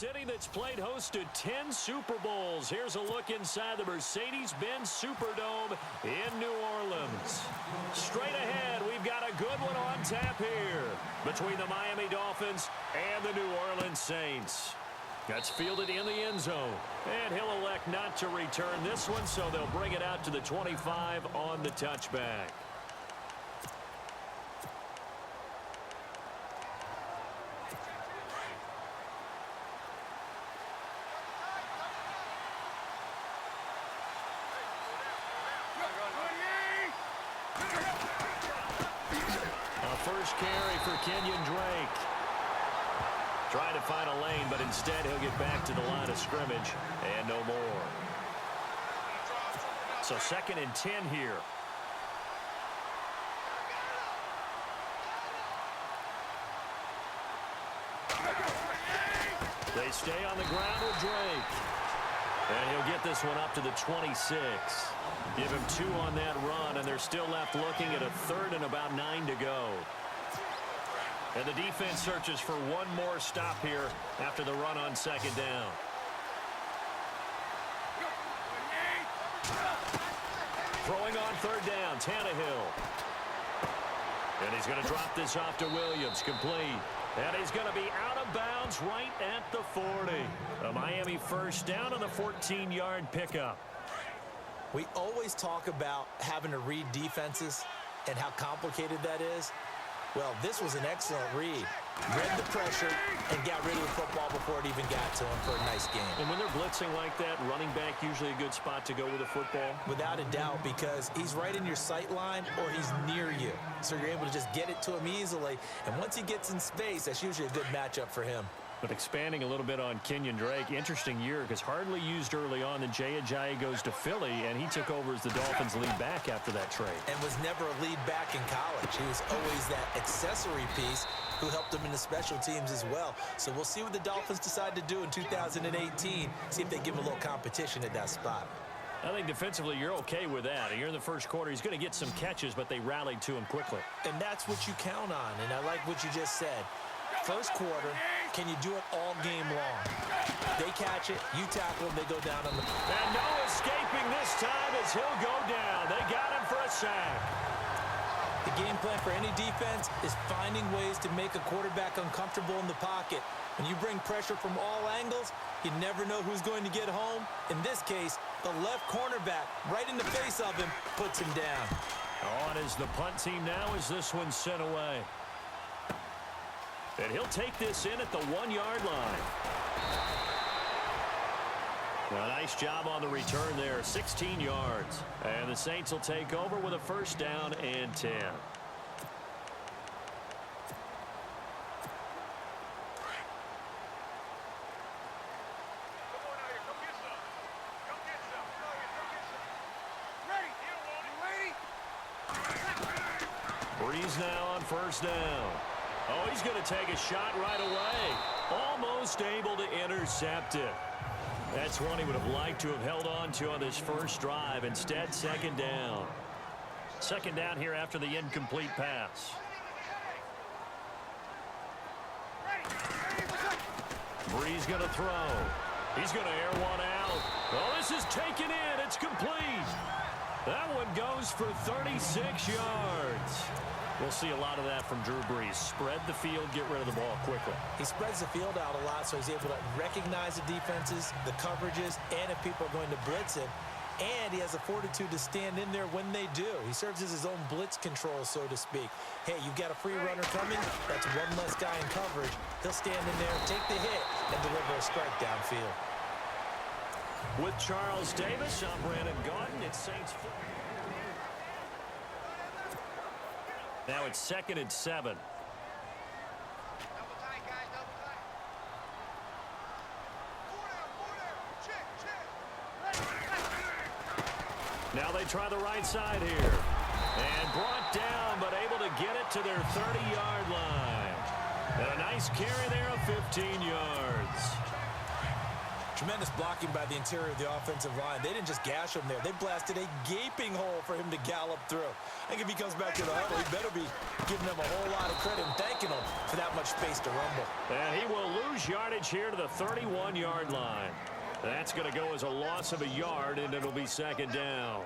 city that's played host to 10 Super Bowls. Here's a look inside the Mercedes-Benz Superdome in New Orleans. Straight ahead, we've got a good one on tap here between the Miami Dolphins and the New Orleans Saints. That's fielded in the end zone, and he'll elect not to return this one, so they'll bring it out to the 25 on the touchback. First carry for Kenyon Drake. Trying to find a lane, but instead he'll get back to the line of scrimmage and no more. So 2nd and 10 here. They stay on the ground with Drake. And he'll get this one up to the 26. Give him 2 on that run, and they're still left looking at a 3rd and about 9 to go. And the defense searches for one more stop here after the run on 2nd down. Throwing on 3rd down, Tannehill. And he's going to drop this off to Williams, complete. And he's going to be out of bounds right at the 40. A Miami first down on the 14-yard pickup. We always talk about having to read defenses and how complicated that is. Well, this was an excellent read. Read the pressure and got rid of the football before it even got to him for a nice game. And when they're blitzing like that, running back usually a good spot to go with a football? Without a doubt, because he's right in your sight line or he's near you. So you're able to just get it to him easily. And once he gets in space, that's usually a good matchup for him. But expanding a little bit on Kenyon Drake, interesting year because hardly used early on. Then Jay Ajayi goes to Philly, and he took over as the Dolphins' lead back after that trade. And was never a lead back in college. He was always that accessory piece who helped him in the special teams as well. So we'll see what the Dolphins decide to do in 2018, see if they give him a little competition at that spot. I think defensively you're okay with that. Here in the first quarter, he's going to get some catches, but they rallied to him quickly. And that's what you count on, and I like what you just said. First quarter, can you do it all game long? They catch it, you tackle them, they go down on the... And no escaping this time as he'll go down. They got him for a sack. The game plan for any defense is finding ways to make a quarterback uncomfortable in the pocket. When you bring pressure from all angles, you never know who's going to get home. In this case, the left cornerback, right in the face of him, puts him down. On is the punt team now as this one's sent away. And he'll take this in at the 1-yard line. A nice job on the return there, 16 yards. And the Saints will take over with a first down and 10. Breeze now on first down. Oh, he's going to take a shot right away. Almost able to intercept it. That's one he would have liked to have held on to on this first drive. Instead, 2nd down. 2nd down here after the incomplete pass. Breeze going to throw. He's going to air one out. Oh, this is taken in. It's complete. That one goes for 36 yards. We'll see a lot of that from Drew Brees. Spread the field, get rid of the ball quickly. He spreads the field out a lot, so he's able to recognize the defenses, the coverages, and if people are going to blitz him. And he has the fortitude to stand in there when they do. He serves as his own blitz control, so to speak. Hey, you've got a free runner coming. That's one less guy in coverage. He'll stand in there, take the hit, and deliver a strike downfield. With Charles Davis, I'm Brandon Gaudin. It's Saints football. Now it's 2nd and 7. Now they try the right side here. And brought down, but able to get it to their 30-yard line. And a nice carry there of 15 yards. Tremendous blocking by the interior of the offensive line. They didn't just gash him there. They blasted a gaping hole for him to gallop through. I think if he comes back to the huddle, he better be giving them a whole lot of credit and thanking them for that much space to rumble. And he will lose yardage here to the 31-yard line. That's going to go as a loss of a yard, and it'll be second down.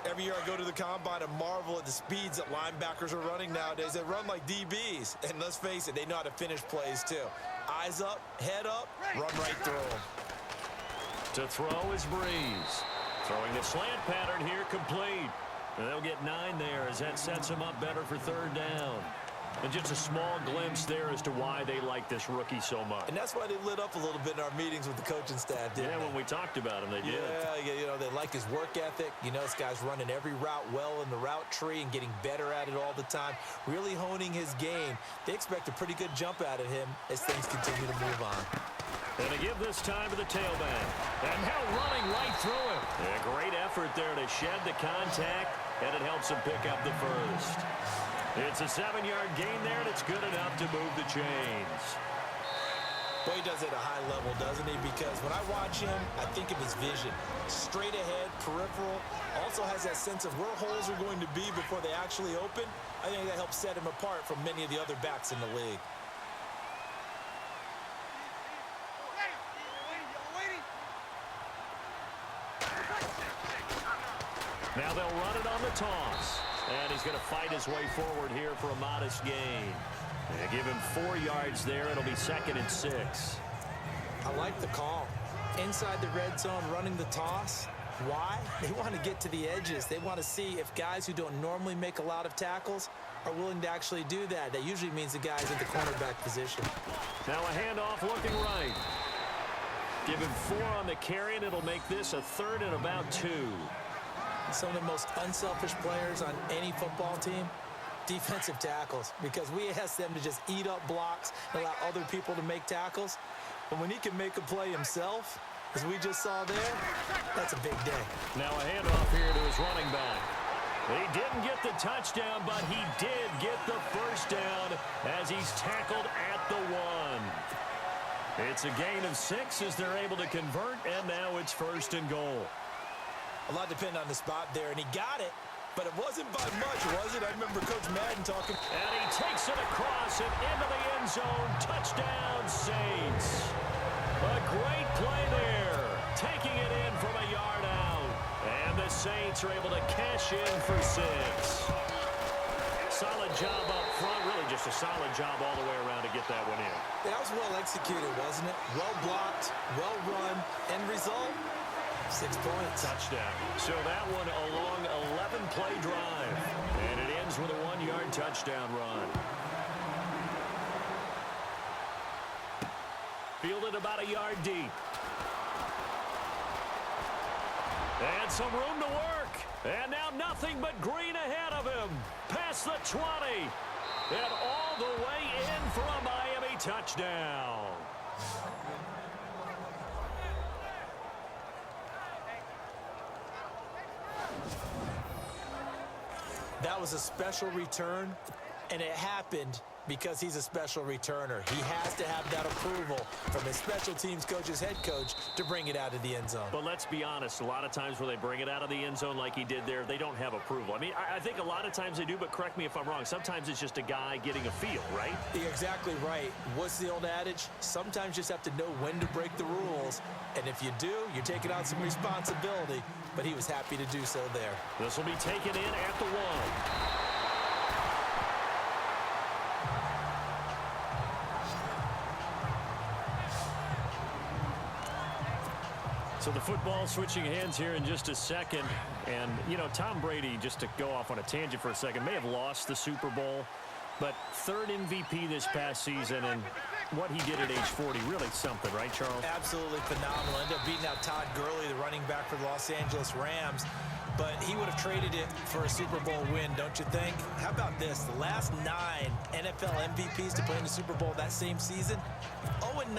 Every year I go to the combine and marvel at the speeds that linebackers are running nowadays. They run like DBs. And let's face it, they know how to finish plays too. Eyes up, head up, run right through them. To throw is Breeze. Throwing the slant pattern here, complete. And they'll get 9 there as that sets them up better for third down. And just a small glimpse there as to why they like this rookie so much. And that's why they lit up a little bit in our meetings with the coaching staff, didn't they? When we talked about him, they did. Yeah, you know, they like his work ethic. You know, this guy's running every route well in the route tree and getting better at it all the time, really honing his game. They expect a pretty good jump out of him as things continue to move on. And to give this time to the tailback. And now running right through him. A great effort there to shed the contact, and it helps him pick up the first. It's a 7-yard gain there, and it's good enough to move the chains. Well, he does it at a high level, doesn't he? Because when I watch him, I think of his vision. Straight ahead, peripheral. Also has that sense of where holes are going to be before they actually open. I think that helps set him apart from many of the other backs in the league. Now they'll run it on the toss. And he's going to fight his way forward here for a modest gain. And give him 4 yards there. It'll be 2nd and 6. I like the call. Inside the red zone, running the toss. Why? They want to get to the edges. They want to see if guys who don't normally make a lot of tackles are willing to actually do that. That usually means the guy's in the cornerback position. Now a handoff looking right. Give him 4 on the carry, and it'll make this a 3rd and about 2. Some of the most unselfish players on any football team, defensive tackles, because we ask them to just eat up blocks and allow other people to make tackles. But when he can make a play himself, as we just saw there, that's a big day. Now a handoff here to his running back. He didn't get the touchdown, but he did get the first down as he's tackled at the 1. It's a gain of 6 as they're able to convert, and now it's 1st and goal. A lot depended on the spot there, and he got it, but it wasn't by much, was it? I remember Coach Madden talking. And he takes it across and into the end zone. Touchdown, Saints. A great play there, taking it in from a yard out. And the Saints are able to cash in for 6. Solid job up front, really just a solid job all the way around to get that one in. That was well executed, wasn't it? Well blocked, well run, end result. 6 points. Touchdown. So that one a long 11-play drive. And it ends with a 1-yard touchdown run. Fielded about a yard deep. And some room to work. And now nothing but green ahead of him. Past the 20. And all the way in for a Miami touchdown. That was a special return, and it happened because he's a special returner. He has to have that approval from his special teams coach's head coach to bring it out of the end zone. But let's be honest, a lot of times when they bring it out of the end zone like he did there, they don't have approval. I mean, I think a lot of times they do, but correct me if I'm wrong. Sometimes it's just a guy getting a feel, right? You're exactly right. What's the old adage? Sometimes you just have to know when to break the rules. And if you do, you're taking on some responsibility. But he was happy to do so there. This will be taken in at the 1. So the football switching hands here in just a second. And, you know, Tom Brady, just to go off on a tangent for a second, may have lost the Super Bowl, but 3rd MVP this past season, and what he did at age 40, really something, right, Charles? Absolutely phenomenal. Ended up beating out Todd Gurley, the running back for the Los Angeles Rams. But he would have traded it for a Super Bowl win, don't you think? How about this? The last 9 NFL MVPs to play in the Super Bowl that same season, 0-9.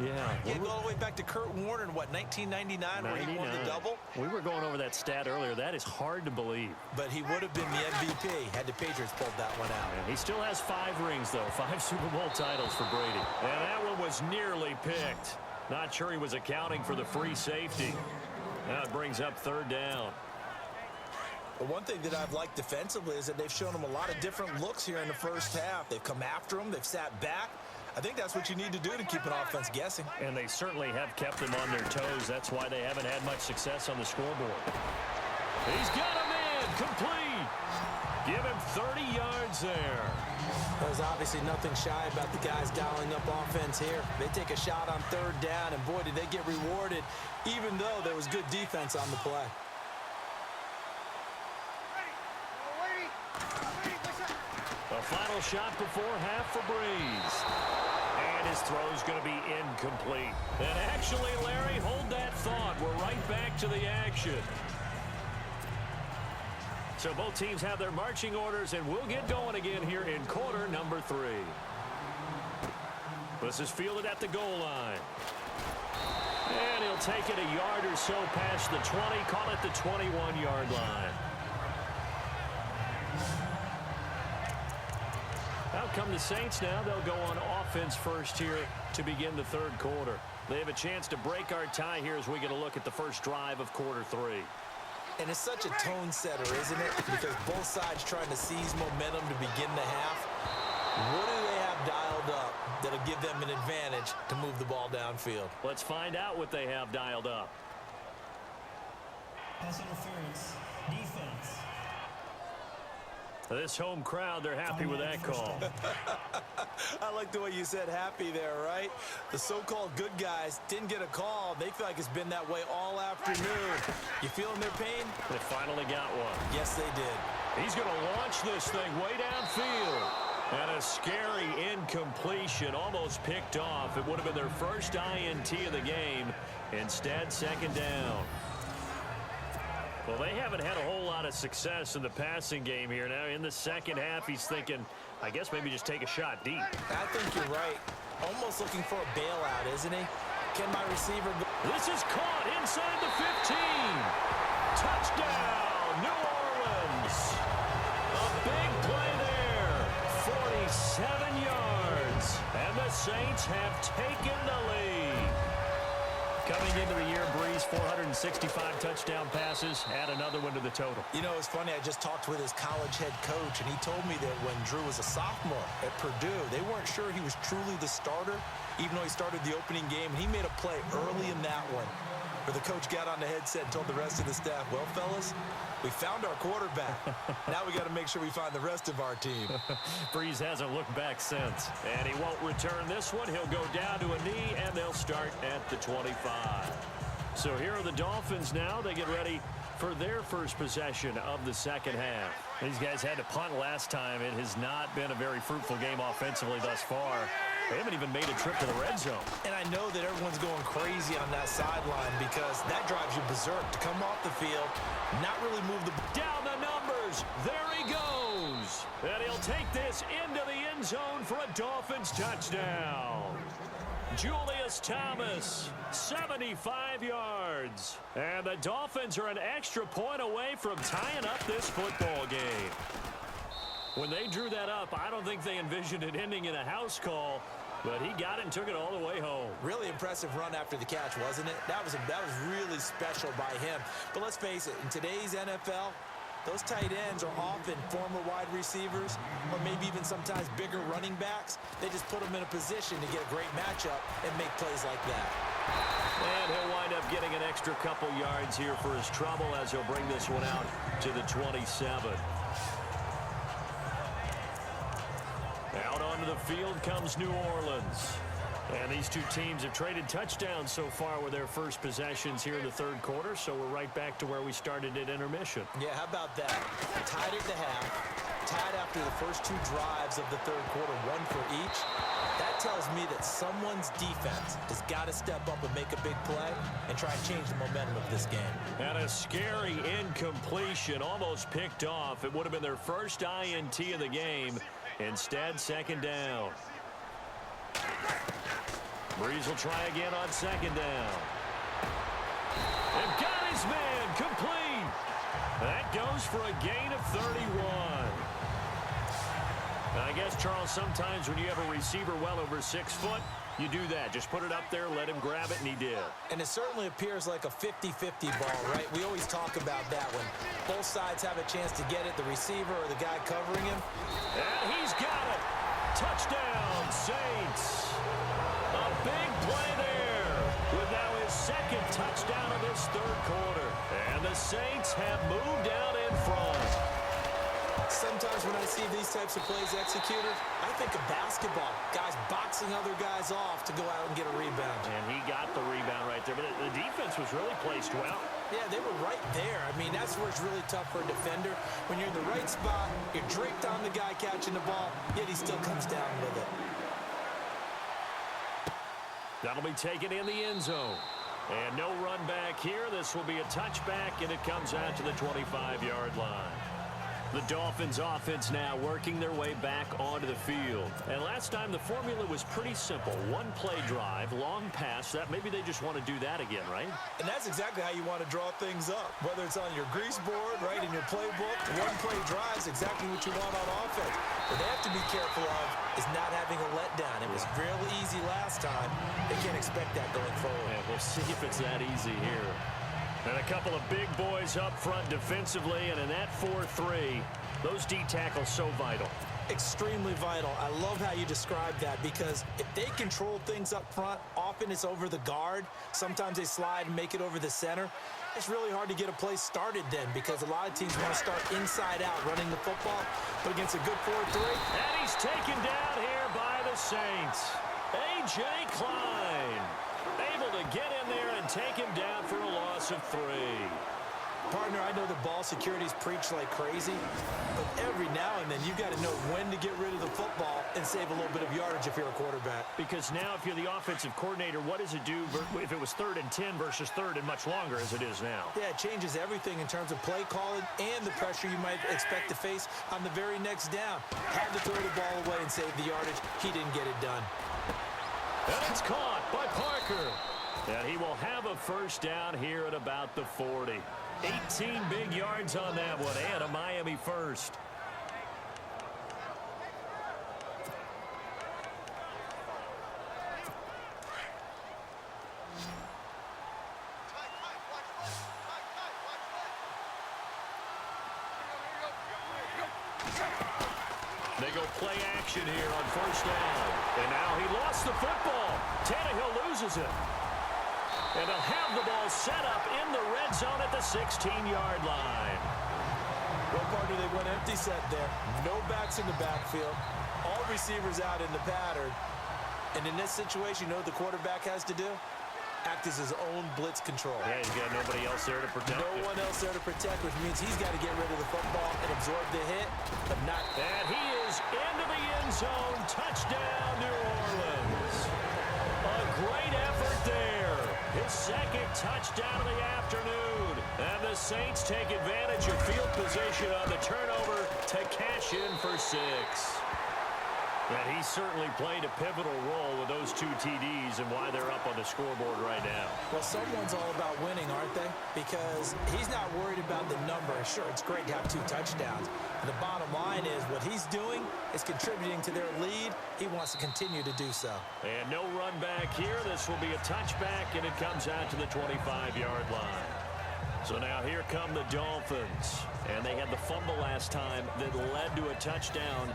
Yeah. You go all the way back to Kurt Warner in, what, 1999, where he won the double? We were going over that stat earlier. That is hard to believe. But he would have been the MVP had the Patriots pulled that one out. And he still has 5 rings, though. 5 Super Bowl titles for Brady. And that one was nearly picked. Not sure he was accounting for the free safety. Now it brings up third down. But one thing that I've liked defensively is that they've shown him a lot of different looks here in the first half. They've come after him. They've sat back. I think that's what you need to do to keep an offense guessing. And they certainly have kept them on their toes. That's why they haven't had much success on the scoreboard. He's got a man complete. Give him 30 yards there. There's obviously nothing shy about the guys dialing up offense here. They take a shot on third down, and boy, did they get rewarded, even though there was good defense on the play. A final shot before half for Breeze. And his throw's going to be incomplete. And actually, Larry, hold that thought. We're right back to the action. So both teams have their marching orders, and we'll get going again here in quarter number 3. This is fielded at the goal line. And he'll take it a yard or so past the 20, call it the 21-yard line. Out come the Saints now. They'll go on offense first here to begin the third quarter. They have a chance to break our tie here as we get a look at the first drive of quarter 3. And it's such a tone setter, isn't it? Because both sides trying to seize momentum to begin the half. What do they have dialed up that'll give them an advantage to move the ball downfield? Let's find out what they have dialed up. Pass interference, defense. This home crowd, they're happy with that call. I like the way you said happy there, right? The so-called good guys didn't get a call. They feel like it's been that way all afternoon. You feeling their pain? They finally got one. Yes, they did. He's going to launch this thing way downfield. And a scary incompletion, almost picked off. It would have been their first INT of the game. Instead, second down. Well, they haven't had a whole lot of success in the passing game here. Now, in the second half, he's thinking, I guess maybe just take a shot deep. I think you're right. Almost looking for a bailout, isn't he? Can my receiver go? This is caught inside the 15. Touchdown, New Orleans. A big play there. 47 yards. And the Saints have taken the lead. Coming into the year, Breeze, 465 touchdown passes. Add another one to the total. You know, it's funny. I just talked with his college head coach, and he told me that when Drew was a sophomore at Purdue, they weren't sure he was truly the starter, even though he started the opening game. And he made a play early in that one where the coach got on the headset and told the rest of the staff, well, fellas, we found our quarterback. Now we got to make sure we find the rest of our team. Breeze hasn't looked back since. And he won't return this one. He'll go down to a knee, and they'll start at the 25. So here are the Dolphins now. They get ready for their first possession of the second half. These guys had to punt last time. It has not been a very fruitful game offensively thus far. They haven't even made a trip to the red zone. And I know that everyone's going crazy on that sideline because that drives you berserk to come off the field, not really move the... Down the numbers. There he goes. And he'll take this into the end zone for a Dolphins touchdown. Julius Thomas, 75 yards. And the Dolphins are an extra point away from tying up this football game. When they drew that up, I don't think they envisioned it ending in a house call, but he got it and took it all the way home. Really impressive run after the catch, wasn't it? That was really special by him. But let's face it, in today's NFL, those tight ends are often former wide receivers or maybe even sometimes bigger running backs. They just put them in a position to get a great matchup and make plays like that. And he'll wind up getting an extra couple yards here for his trouble as he'll bring this one out to the 27. Out onto the field comes New Orleans. And these two teams have traded touchdowns so far with their first possessions here in the third quarter, so we're right back to where we started at intermission. Yeah, how about that? Tied at the half, tied after the first two drives of the third quarter, one for each. That tells me that someone's defense has got to step up and make a big play and try and change the momentum of this game. And a scary incompletion, almost picked off. It would have been their first INT of the game. Instead, second down. Breeze will try again on second down. They've got his man complete. That goes for a gain of 31. I guess, Charles, sometimes when you have a receiver well over 6 foot, You do that. Just put it up there, let him grab it, and he did. And it certainly appears like a 50-50 ball, right? We always talk about that when both sides have a chance to get it, the receiver or the guy covering him. And he's got it. Touchdown, Saints. A big play there with now his second touchdown of this third quarter. And the Saints have moved out in front. Sometimes when I see these types of plays executed, I think of basketball. Guys boxing other guys off to go out and get a rebound. And he got the rebound right there. But the defense was really placed well. Yeah, they were right there. I mean, that's where it's really tough for a defender. When you're in the right spot, you're draped on the guy catching the ball, yet he still comes down with it. That'll be taken in the end zone. And no run back here. This will be a touchback, and it comes out to the 25-yard line. The Dolphins offense now working their way back onto the field. And last time the formula was pretty simple. One play drive, long pass. That maybe they just want to do that again, right? And that's exactly how you want to draw things up. Whether it's on your grease board, right, in your playbook, one play drive is exactly what you want on offense. What they have to be careful of is not having a letdown. It was real easy last time. They can't expect that going forward. Yeah, we'll see if it's that easy here. And a couple of big boys up front defensively, and in that 4-3, those D tackles so vital. Extremely vital. I love how you describe that because if they control things up front, often it's over the guard. Sometimes they slide and make it over the center. It's really hard to get a play started then because a lot of teams want to start inside out running the football. But against a good 4-3. And he's taken down here by the Saints. A.J. Klein able to get in there and take him down for a loss of 3. Partner, I know the ball security's preached like crazy, but every now and then you've got to know when to get rid of the football and save a little bit of yardage if you're a quarterback. Because now if you're the offensive coordinator, what does it do if it was 3rd and 10 versus 3rd and much longer as it is now? Yeah, it changes everything in terms of play calling and the pressure you might expect to face on the very next down. Had to throw the ball away and save the yardage. He didn't get it done. And it's caught by Parker. And he will have a first down here at about the 40. 18 big yards on that one, and a Miami first. They go play action here on first down. And now he lost the football. Tannehill loses it. And they'll have the ball set up in the red zone at the 16-yard line. Well, partner, they went empty set there. No backs in the backfield. All receivers out in the pattern. And in this situation, you know what the quarterback has to do? Act as his own blitz control. Yeah, he's got nobody else there to protect No one else there to protect, which means he's got to get rid of the football and absorb the hit, but not. And he is into the end zone. Touchdown, New Orleans. A great effort there. His second touchdown of the afternoon. And the Saints take advantage of field position on the turnover to cash in for 6. And he certainly played a pivotal role with those 2 TDs and why they're up on the scoreboard right now. Well, someone's all about winning, aren't they? Because he's not worried about the number. Sure, it's great to have 2 touchdowns. But the bottom line is what he's doing is contributing to their lead. He wants to continue to do so. And no run back here. This will be a touchback, and it comes out to the 25-yard line. So now here come the Dolphins. And they had the fumble last time that led to a touchdown.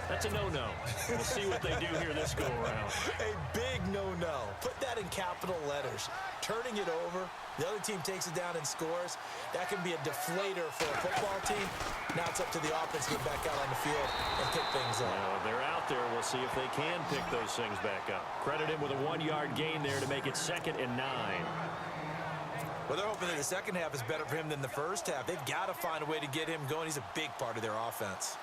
That's a no-no. We'll see what they do here this go-around. A big no-no. Put that in capital letters. Turning it over, the other team takes it down and scores. That can be a deflator for a football team. Now it's up to the offense to get back out on the field and pick things up. Now, if they're out there, we'll see if they can pick those things back up. Credit him with a 1-yard gain there to make it 2nd and 9. Well, they're hoping that the second half is better for him than the first half. They've got to find a way to get him going. He's a big part of their offense.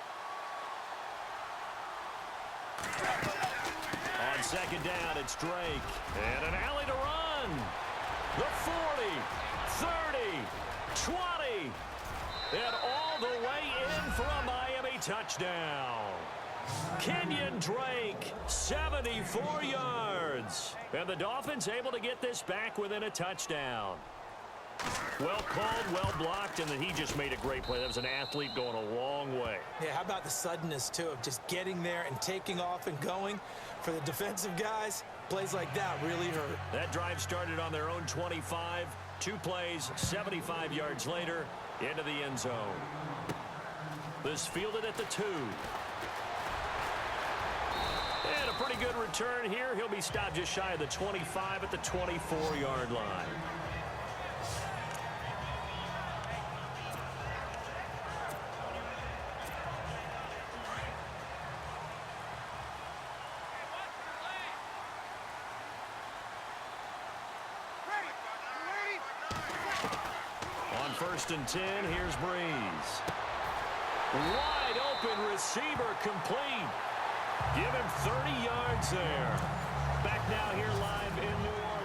On second down, it's Drake. And an alley to run. The 40, 30, 20. And all the way in for a Miami touchdown. Kenyon Drake, 74 yards. And the Dolphins able to get this back within a touchdown. Well called, well blocked, and then he just made a great play. That was an athlete going a long way. Yeah, how about the suddenness, too, of just getting there and taking off and going? For the defensive guys, plays like that really hurt. That drive started on their own 25. 2 plays, 75 yards later, into the end zone. This fielded at the 2. And a pretty good return here. He'll be stopped just shy of the 25 at the 24-yard line. On 1st and 10, here's Breeze. Wide open receiver complete. Give him 30 yards there. Back now here live in New Orleans.